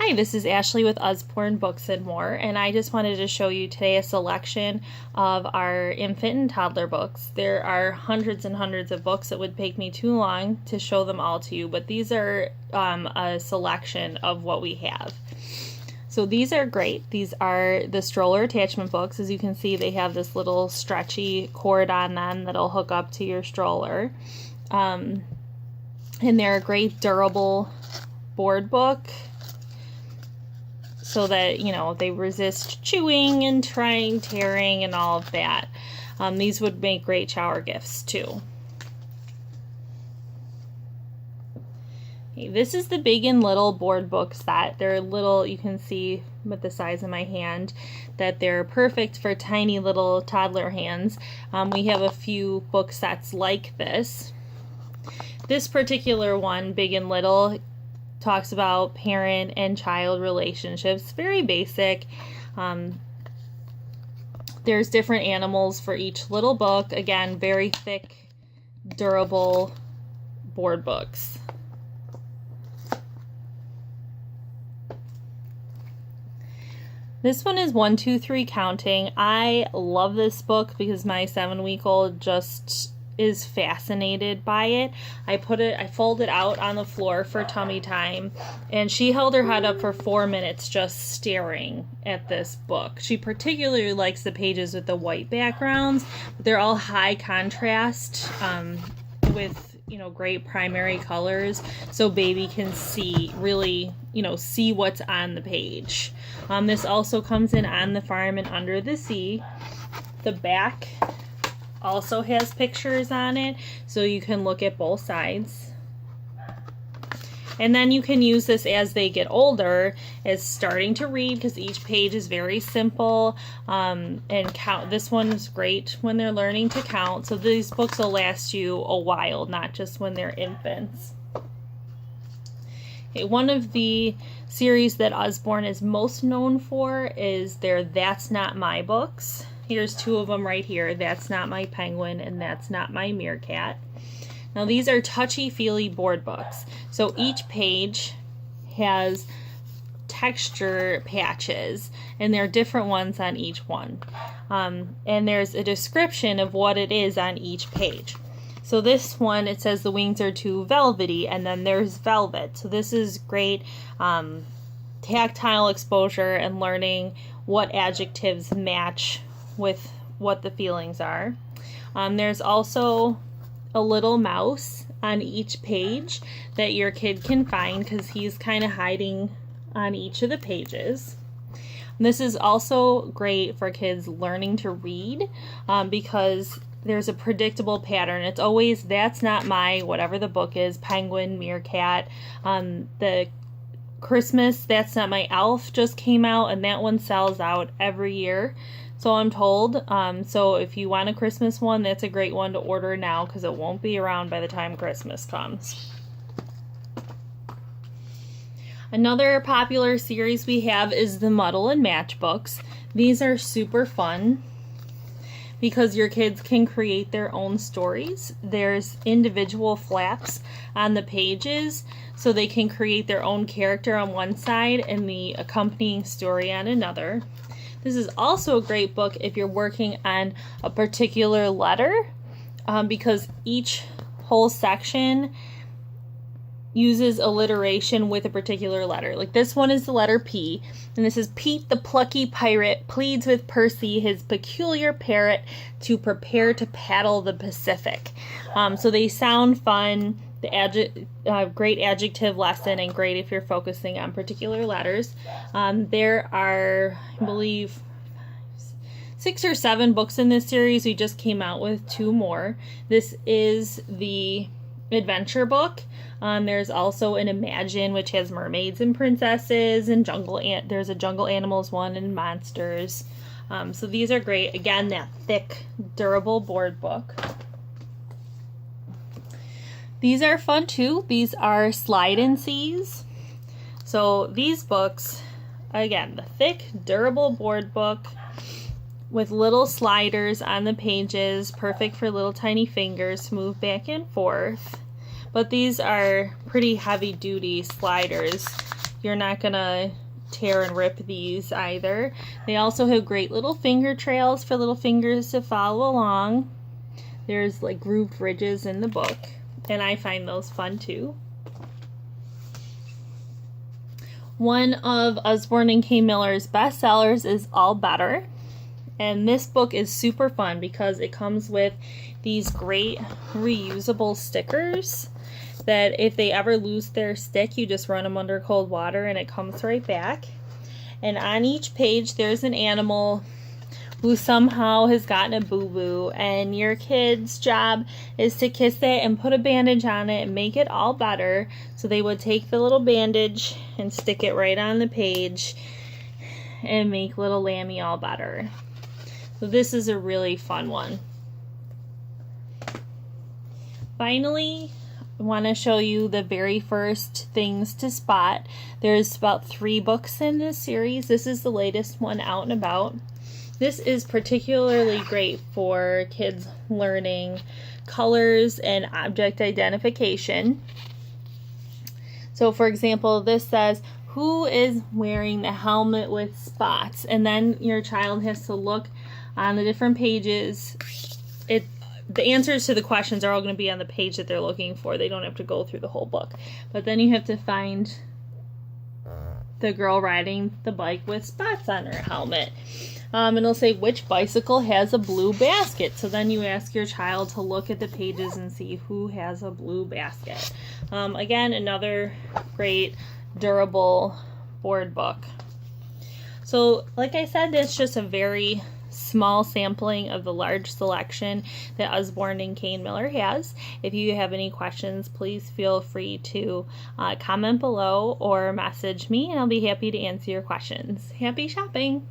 Hi, this is Ashley with Usborne Books and More, and I just wanted to show you today a selection of our infant and toddler books. There are hundreds and hundreds of books. It would take me too long to show them all to you, but these are a selection of what we have. So these are great. These are the stroller attachment books. As you can see, they have this little stretchy cord on them that'll hook up to your stroller. And they're a great durable board book, so that, you know, they resist chewing and tearing and all of that. These would make great shower gifts too. Okay, this is the big and little board book set. They're little, you can see with the size of my hand that they're perfect for tiny little toddler hands. We have a few book sets like this. This particular one, Big and Little, talks about parent and child relationships. Very basic. There's different animals for each little book. Again, very thick, durable board books. This one is 1, 2, 3 Counting. I love this book because my 7-week-old just is fascinated by it. I folded out on the floor for tummy time, and she held her head up for 4 minutes just staring at this book. She particularly likes the pages with the white backgrounds. They're all high contrast with, you know, great primary colors, so baby can really see what's on the page. This also comes in On the Farm and Under the Sea. The back also has pictures on it, so you can look at both sides. And then you can use this as they get older as starting to read, because each page is very simple, and count. This one is great when they're learning to count, so these books will last you a while, not just when they're infants. Okay, one of the series that Usborne is most known for is their That's Not My books. Here's two of them right here. That's Not My Penguin and That's Not My Meerkat. Now these are touchy-feely board books. So each page has texture patches, and there are different ones on each one. And there's a description of what it is on each page. So this one, it says the wings are too velvety, and then there's velvet. So this is great tactile exposure and learning what adjectives match with what the feelings are. There's also a little mouse on each page that your kid can find, because he's kind of hiding on each of the pages. And this is also great for kids learning to read, because there's a predictable pattern. It's always That's Not My, whatever the book is, Penguin, Meerkat. The Christmas That's Not My Elf just came out, and that one sells out every year, so I'm told. So if you want a Christmas one, that's a great one to order now, because it won't be around by the time Christmas comes. Another popular series we have is the Muddle and Match books. These are super fun because your kids can create their own stories. There's individual flaps on the pages, so they can create their own character on one side and the accompanying story on another. This is also a great book if you're working on a particular letter, because each whole section uses alliteration with a particular letter. Like this one is the letter P, and this is Pete the plucky pirate pleads with Percy, his peculiar parrot, to prepare to paddle the Pacific. So they sound fun. The great adjective lesson, and great if you're focusing on particular letters. There are, I believe, 6 or 7 books in this series. We just came out with 2 more. This is the adventure book. There's also an Imagine, which has mermaids and princesses, and there's a jungle animals one, and monsters. So these are great. Again, that thick, durable board book. These are fun too. These are Slide and Seas. So these books, again, the thick, durable board book with little sliders on the pages, perfect for little tiny fingers to move back and forth. But these are pretty heavy duty sliders you're not gonna tear and rip these either. They also have great little finger trails for little fingers to follow along. There's like grooved ridges in the book, and I find those fun too. One of Usborne and Kane Miller's bestsellers is All Better. And this book is super fun because it comes with these great reusable stickers that if they ever lose their stick, you just run them under cold water and it comes right back. And on each page, there's an animal who somehow has gotten a boo-boo, and your kid's job is to kiss it and put a bandage on it and make it all better. So they would take the little bandage and stick it right on the page and make little Lammy all better. So this is a really fun one. Finally, I want to show you the very first things to spot. There's about 3 books in this series. This is the latest one out and about. This is particularly great for kids learning colors and object identification. So for example, this says, who is wearing the helmet with spots? And then your child has to look on the different pages. The answers to the questions are all going to be on the page that they're looking for. They don't have to go through the whole book. But then you have to find the girl riding the bike with spots on her helmet. And it'll say which bicycle has a blue basket. So then you ask your child to look at the pages and see who has a blue basket. Again, another great durable board book. So like I said, it's just a very small sampling of the large selection that Usborne and Kane Miller has. If you have any questions, please feel free to comment below or message me, and I'll be happy to answer your questions. Happy shopping!